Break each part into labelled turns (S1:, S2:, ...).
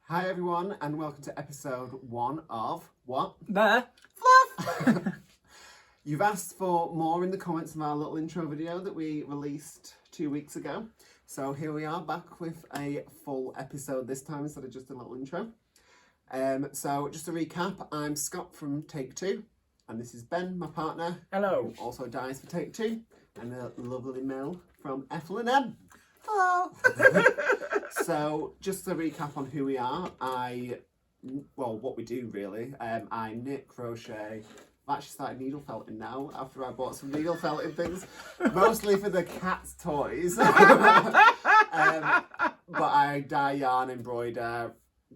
S1: Hi everyone, and welcome to episode 1 of what?
S2: The
S3: Fluff!
S1: You've asked for more in the comments of our little intro video that we released 2 weeks ago. So here we are back with a full episode this time instead of just a little intro. So just to recap, I'm Scott from Take Two, and this is Ben, my partner.
S2: Hello.
S1: Who also dies for Take Two, and a lovely Mel from Ethel and Em.
S3: Hello!
S1: So, just to recap on who we are, what we do really, I knit, crochet. I've actually started needle felting now after I bought some needle felting things, mostly for the cat's toys. But I dye yarn, embroider,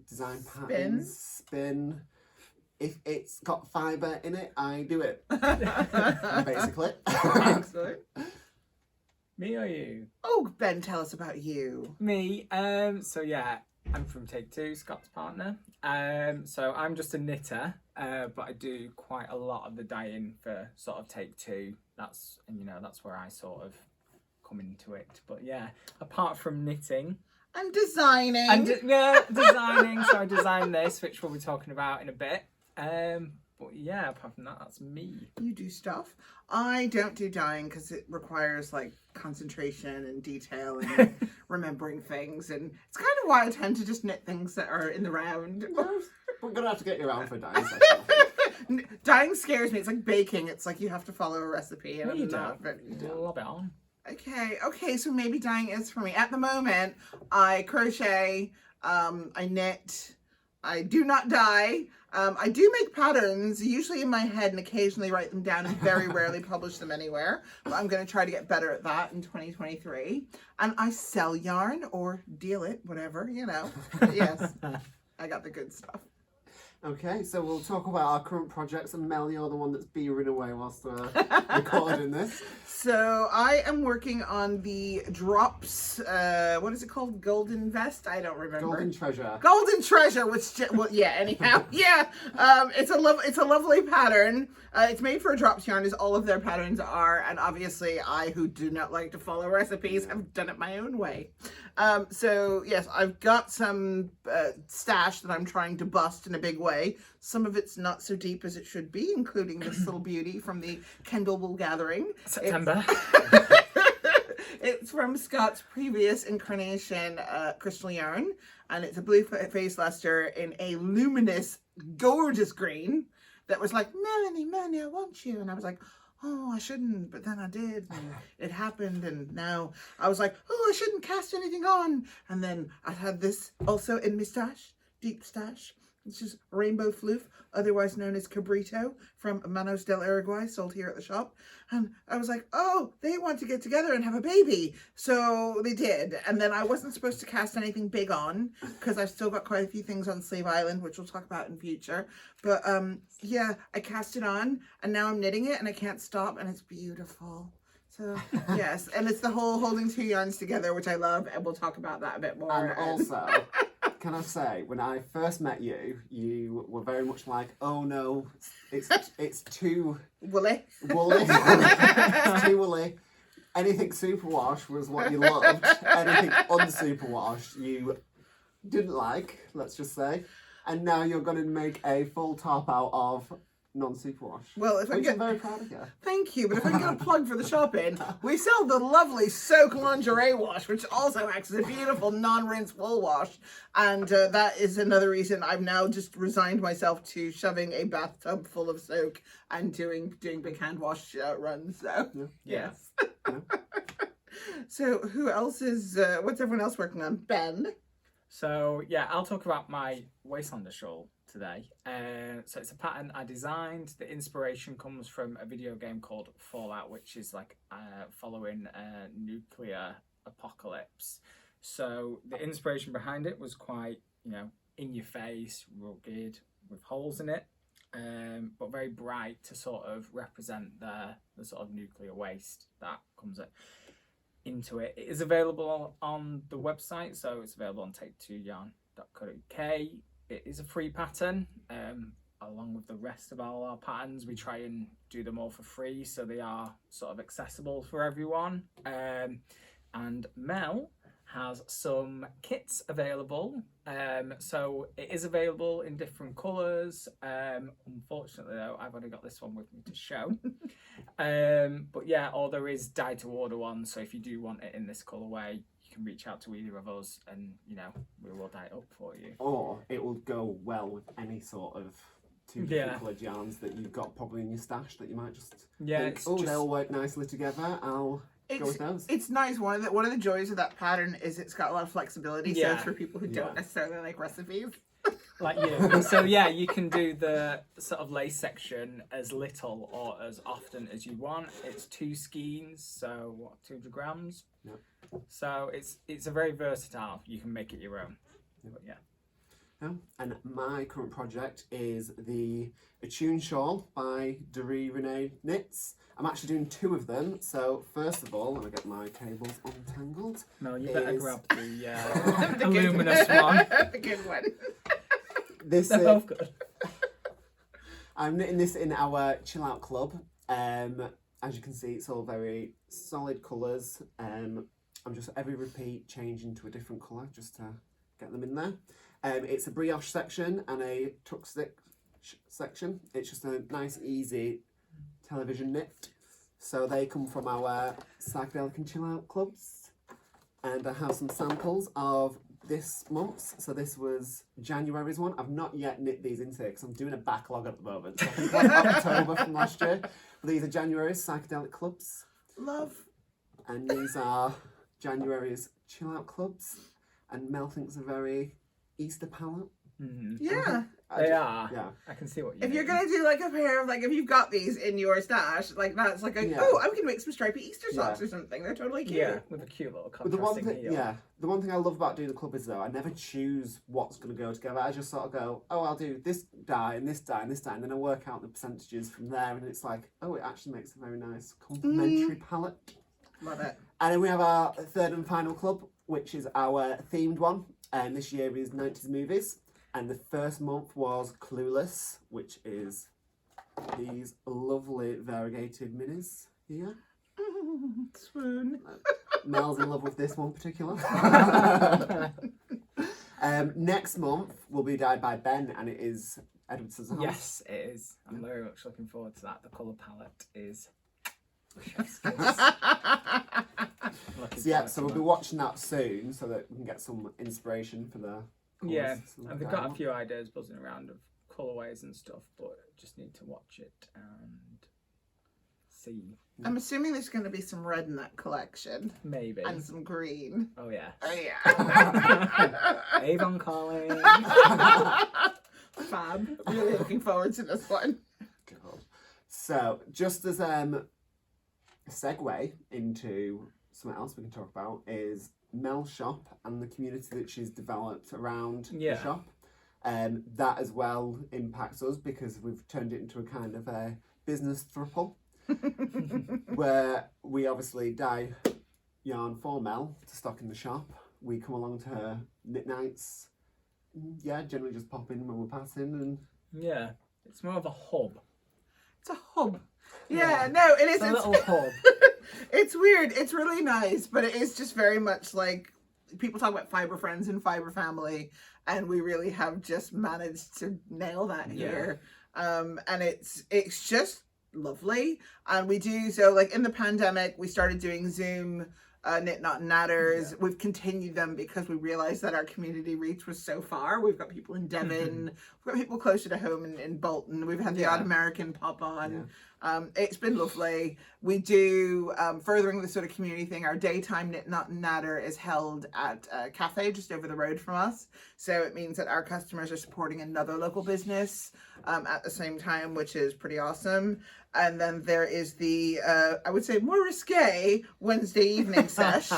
S1: design patterns, spin. If it's got fibre in it, I do it. Basically.
S3: Excellent.
S2: Me or you?
S3: Oh, Ben, tell us about you.
S2: Me. So yeah, I'm from Take Two, Scott's partner. So I'm just a knitter, but I do quite a lot of the dyeing for sort of Take Two. That's where I sort of come into it. But yeah, apart from knitting
S3: I'm designing.
S2: designing. So I designed this, which we'll be talking about in a bit. But yeah, apart from that, that's me.
S3: You do stuff. I don't do dyeing because it requires like concentration and detail and remembering things, and it's kind of why I tend to just knit things that are in the round.
S1: We're going to have to get you around for a dyeing session.
S3: Dyeing scares me. It's like baking. It's like you have to follow a recipe. And
S2: No, you
S3: I'm not
S2: don't.
S3: very-
S2: Lob it on.
S3: Okay, so maybe dyeing is for me. At the moment, I crochet, I knit, I do not dye. I do make patterns, usually in my head, and occasionally write them down and very rarely publish them anywhere. But I'm going to try to get better at that in 2023. And I sell yarn or deal it, whatever, But yes, I got the good stuff.
S1: Okay, so we'll talk about our current projects, and Mel, you're the one that's beavering away whilst we're recording this.
S3: So I am working on the drops, what is it called? Golden Vest? I don't remember.
S1: Golden Treasure.
S3: Golden Treasure, anyhow. Yeah. It's a lovely pattern. It's made for a drops yarn, as all of their patterns are, and obviously I, who do not like to follow recipes, have done it my own way. So yes, I've got some stash that I'm trying to bust in a big way. Some of it's not so deep as it should be, including this little beauty from the Kendall Wool Gathering.
S2: September.
S3: It's from Scott's previous incarnation, Crystal Yarn, and it's a blue face luster in a luminous, gorgeous green that was like, Melanie, I want you. And I was like, oh, I shouldn't, but then I did, and it happened, and now I was like, oh, I shouldn't cast anything on. And then I had this also in my stash, deep stash. It's just Rainbow Fluff, otherwise known as Cabrito, from Manos del Uruguay, sold here at the shop. And I was like, oh, they want to get together and have a baby. So they did. And then I wasn't supposed to cast anything big on, because I've still got quite a few things on Slave Island, which we'll talk about in future. But yeah, I cast it on, and now I'm knitting it, and I can't stop, and it's beautiful. So yes, and it's the whole holding two yarns together, which I love, and we'll talk about that a bit more.
S1: And also, can I say, when I first met you, you were very much like, oh no, it's too
S3: woolly.
S1: It's too woolly. Anything superwash was what you loved. Anything unsuperwash you didn't like, let's just say. And now you're going to make a full top out of non-superwash.
S3: Well, if
S1: I'm very proud of you.
S3: Thank you, but if I can get a plug for the shop in, we sell the lovely Soak Lingerie Wash, which also acts as a beautiful non-rinse wool wash, and that is another reason I've now just resigned myself to shoving a bathtub full of soak and doing big hand wash runs. So yes.
S1: Yeah.
S3: So who else is? What's everyone else working on? Ben.
S2: So yeah, I'll talk about my Wastelander shawl today. So it's a pattern I designed. The inspiration comes from a video game called Fallout, which is like following a nuclear apocalypse. So the inspiration behind it was quite, in your face, rugged, with holes in it, but very bright to sort of represent the sort of nuclear waste that comes into it. It is available on the website, so it's available on take2yarn.co.uk. It is a free pattern. Along with the rest of all our patterns, we try and do them all for free, so they are sort of accessible for everyone. And Mel has some kits available. So it is available in different colours. Unfortunately, though, I've only got this one with me to show. But yeah, or there is dye to order one. So if you do want it in this colourway, you can reach out to either of us, and you know we will dye it up for you.
S1: Or it will go well with any sort of two different coloured yarns that you've got probably in your stash that you might just think, they'll work nicely together. I'll go with those.
S3: It's nice. One of the joys of that pattern is it's got a lot of flexibility. So it's for people who don't necessarily like recipes.
S2: Like you. So yeah, you can do the sort of lace section as little or as often as you want. It's 2 skeins, so what, 200 grams?
S1: Yep.
S2: So it's a very versatile. You can make it your own.
S1: Yep.
S2: But yeah.
S1: And my current project is the Attune Shawl by Doree Renee Knits. I'm actually doing 2 of them. So first of all, let me get my cables untangled.
S2: No, you better grab the luminous one.
S3: The good one.
S1: They're
S2: both good.
S1: I'm knitting this in our Chill Out Club. As you can see, it's all very solid colours. I'm just every repeat changing to a different colour just to get them in there. It's a brioche section and a tuck stick section. It's just a nice, easy television knit. So they come from our Psychedelic and Chill Out clubs. And I have some samples of this month's. So this was January's one. I've not yet knit these into because I'm doing a backlog at the moment. So I think like October from last year. But these are January's Psychedelic clubs.
S3: Love.
S1: And these are January's Chill Out clubs. And Mel thinks a very Easter palette.
S2: Mm-hmm.
S3: Yeah.
S2: They are.
S1: Yeah.
S2: I can see what you
S3: If
S2: mean.
S3: you're going to do like a pair of, like, if you've got these in your stash, like that's like I can make some stripy Easter socks or something. They're totally cute.
S2: Yeah, with a cute little
S1: But the one
S2: contrasting
S1: thing,
S2: heel.
S1: the one thing I love about doing the club is though, I never choose what's going to go together. I just sort of go, oh, I'll do this dye and this dye and this dye, and then I work out the percentages from there, and it's like, oh, it actually makes a very nice complementary palette.
S3: Love it.
S1: And then we have our third and final club, which is our themed one, and this year is 90s movies. And the first month was Clueless, which is these lovely variegated minis here.
S3: Swoon.
S1: Mel's in love with this one particular. Next month will be dyed by Ben, and it is Edward Scissorhands.
S2: Yes, it is. I'm very much looking forward to that. The colour palette is
S1: So we'll be watching that soon so that we can get some inspiration for the colours.
S2: Yeah, and they've got a few ideas buzzing around of colourways and stuff, but just need to watch it and see.
S3: I'm assuming there's going to be some red in that collection.
S2: Maybe.
S3: And some green.
S2: Oh, yeah.
S3: Oh, yeah.
S2: Avon calling.
S3: Fab. Really looking forward to this one.
S1: God. So, just as a segue into something else we can talk about is Mel's shop and the community that she's developed around the shop. That as well impacts us because we've turned it into a kind of a business thruple where we obviously dye yarn for Mel to stock in the shop. We come along to her knit nights. Yeah, generally just pop in when we're passing and
S2: yeah, it's more of a hub.
S3: It's a hub. Yeah, no, it is.
S2: It's a little hub.
S3: It's weird. It's really nice, but it is just very much like people talk about fiber friends and fiber family, and we really have just managed to nail that here. And it's just lovely. And we do so like in the pandemic, we started doing Zoom knit not natters. We've continued them because we realized that our community reach was so far. We've got people in Devon, we've got people closer to home in Bolton. We've had the odd American pop on. It's been lovely. We do furthering the sort of community thing. Our daytime knit not natter is held at a cafe just over the road from us. So it means that our customers are supporting another local business at the same time, which is pretty awesome. And then there is the, I would say, more risque Wednesday evening sesh,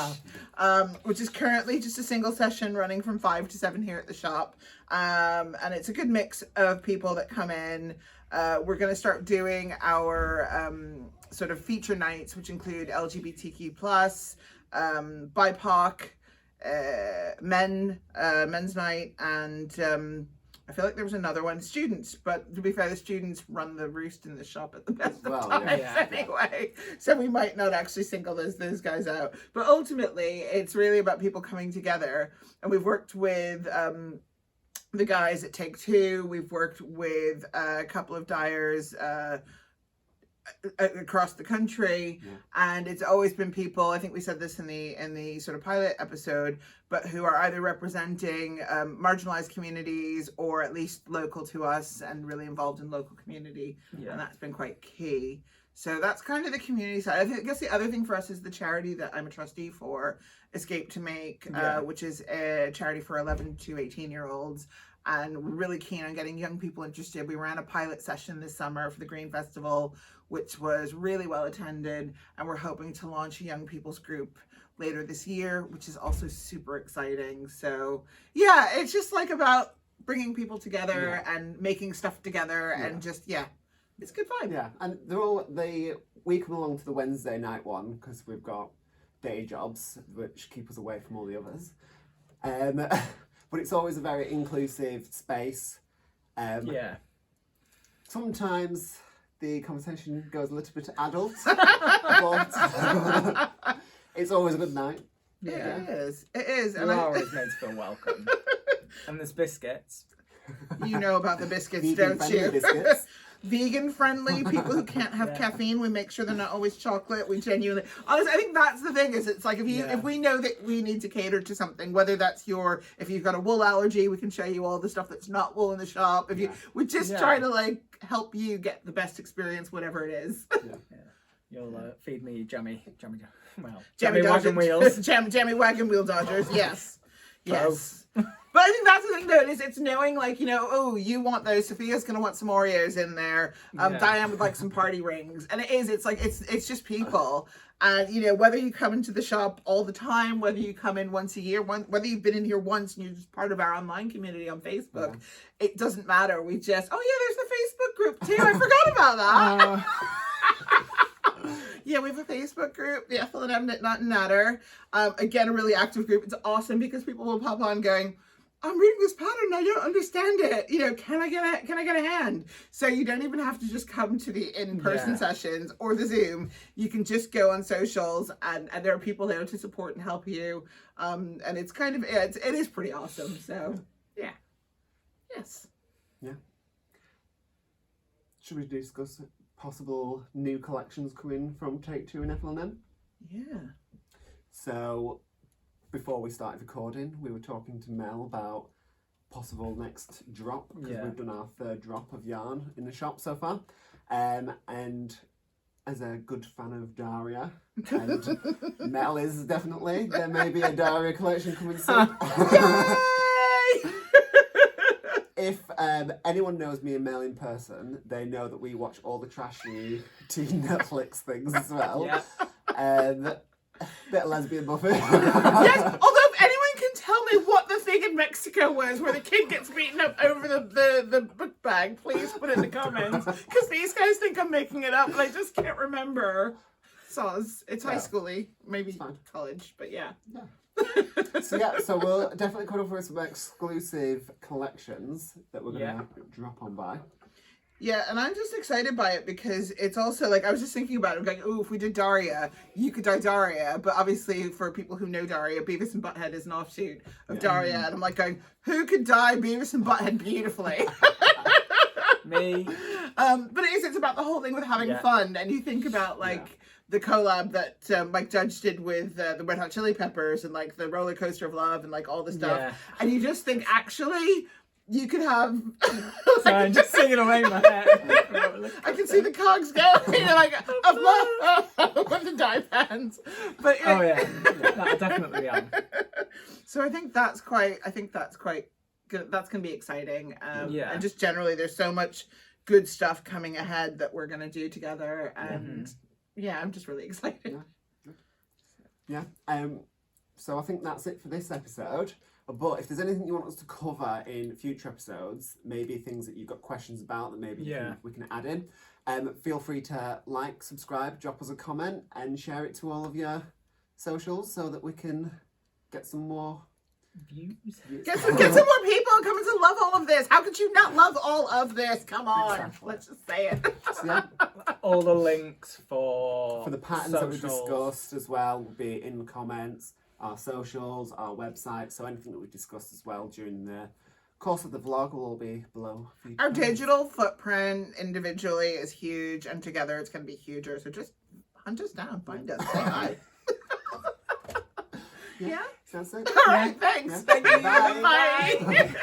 S3: which is currently just a single session running from 5 to 7 here at the shop. And it's a good mix of people that come in. We're going to start doing our sort of feature nights, which include LGBTQ+, BIPOC, men's night, and I feel like there was another one, students, but to be fair, the students run the roost in the shop at the best
S1: Well,
S3: of times
S2: yeah.
S3: anyway. So we might not actually single those guys out. But ultimately, it's really about people coming together. And we've worked with the guys at Take Two. We've worked with a couple of dyers across the country, and it's always been people, I think we said this in the sort of pilot episode, but who are either representing marginalized communities or at least local to us and really involved in local community, and that's been quite key. So that's kind of the community side. I guess the other thing for us is the charity that I'm a trustee for, Escape to Make, which is a charity for 11 to 18-year-olds. And we're really keen on getting young people interested. We ran a pilot session this summer for the Green Festival, which was really well attended. And we're hoping to launch a young people's group later this year, which is also super exciting. So yeah, it's just like about bringing people together and making stuff together and just, it's good fun.
S1: Yeah, and we come along to the Wednesday night one because we've got day jobs which keep us away from all the others. But it's always a very inclusive space. Sometimes the conversation goes a little bit adult, but it's always a good night.
S3: Yeah. It is. It is.
S2: You're always made to feel welcome. And there's biscuits.
S3: You know about the biscuits,
S1: Vegan
S3: don't you?
S1: biscuits.
S3: Vegan friendly, people who can't have caffeine, we make sure they're not always chocolate. We genuinely, honestly, I think that's the thing, is it's like if we know that we need to cater to something, whether that's if you've got a wool allergy, we can show you all the stuff that's not wool in the shop. We just try to like help you get the best experience, whatever it is.
S2: You'll feed me jammy
S3: Wagon
S2: wagon wheels.
S3: jammy wagon wheel dodgers, yes. Yes. But I think that's the thing, though, is it's knowing, like, you know, oh, you want those. Sophia's going to want some Oreos in there. Diane would like some party rings. And it's like, it's just people. And, you know, whether you come into the shop all the time, whether you come in once a year, whether you've been in here once and you're just part of our online community on Facebook, it doesn't matter. We just, there's the Facebook group, too. I forgot about that. Yeah, we have a Facebook group, the Ethel and M Not Natter. Again, a really active group. It's awesome because people will pop on going, I'm reading this pattern and I don't understand it. You know, can I get a hand? So you don't even have to just come to the in-person sessions or the Zoom. You can just go on socials and there are people there to support and help you. And it's kind of, it is pretty awesome. So, yeah. Yes.
S1: Yeah. Should we discuss possible new collections coming from Take Two and Ethel and M?
S3: Yeah.
S1: So, before we started recording, we were talking to Mel about possible next drop, because we've done our third drop of yarn in the shop so far. And as a good fan of Daria, and Mel is definitely, there may be a Daria collection coming soon. If anyone knows me and Mel in person, they know that we watch all the trashy teen Netflix things as well. Bit of lesbian buffet.
S3: Yes, although if anyone can tell me what the thing in Mexico was where the kid gets beaten up over the book bag, please put it in the comments. Because these guys think I'm making it up, and I just can't remember. Soz. It's high schooly, maybe college, but yeah.
S1: So we'll definitely come up with some exclusive collections that we're going to drop on by.
S3: Yeah, and I'm just excited by it because it's also like, I was just thinking about it, going, oh, if we did Daria, you could dye Daria, but obviously for people who know Daria, Beavis and Butthead is an offshoot of Daria, and I'm like going, who could dye Beavis and Butthead beautifully?
S2: Me.
S3: But it's about the whole thing with having fun, and you think about like the collab that Mike Judge did with the Red Hot Chili Peppers and like the Roller Coaster of Love and like all the stuff, and you just think actually you could have.
S2: Sorry, I'm just singing away in my head.
S3: I can see the cogs going, you know, like with the dye pans. But
S2: that'll definitely be on.
S3: So I think that's quite good. That's gonna be exciting. And just generally, there's so much good stuff coming ahead that we're gonna do together, and I'm just really excited.
S1: So I think that's it for this episode. But if there's anything you want us to cover in future episodes, maybe things that you've got questions about that maybe we can add in, feel free to like, subscribe, drop us a comment and share it to all of your socials so that we can get some more
S2: views.
S3: Get some more people coming to love all of this. How could you not love all of this? Come on.
S2: Exactly.
S3: Let's just say it.
S1: So, yeah,
S2: All the links for
S1: for the patterns that we
S2: socials.
S1: discussed as well will be in the comments, our socials, our website. So anything that we discussed as well during the course of the vlog will all be below. For you to
S3: Our
S1: find.
S3: digital footprint individually is huge, and together it's going to be huger. So just hunt us down, find us, say hi. Yeah?
S1: Sounds good.
S3: All right, thanks.
S1: Yeah.
S3: Thank you.
S1: Bye.
S3: Bye.